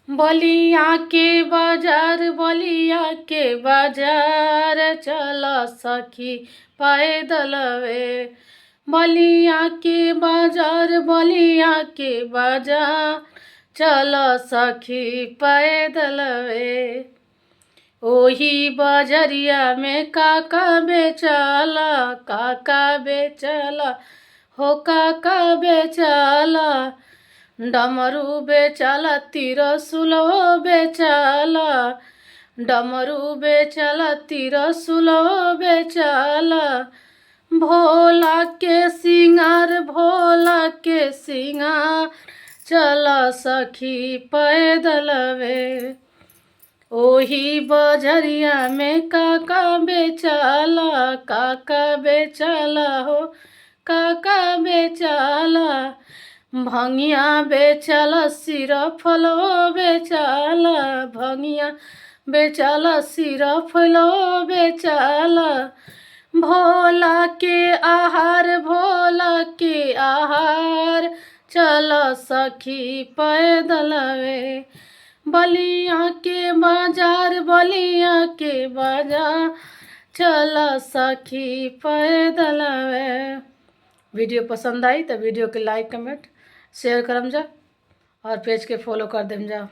बलिया के बाजार बलिया के बाजार चल सखी पैदल वे। बलिया के बाजार बलिया के बाजार चल सखी पैदल वे। ओही बजरिया में काका बेचला काका बेचला हो काका बेचला। डमरू बेचला तिरसुलो बेचला डमरू बेचला तिरसुलो बेचला। भोला के सिंगार भोला के सिंगार चल सखी पैदल वे। ओही बजरिया में काका बेचला काका बेचला हो काका बेचला। भंगिया बेचला सिरफलो बेचला भंगिया बेचला सिरफलो बेचला। भोला के आहार चल सखी पैदल वे। बलिया के बाजार चल सखी पैदल वे। वीडियो पसंद आई तो वीडियो के लाइक कमेंट शेयर करम जा और पेज के फॉलो कर देम जा।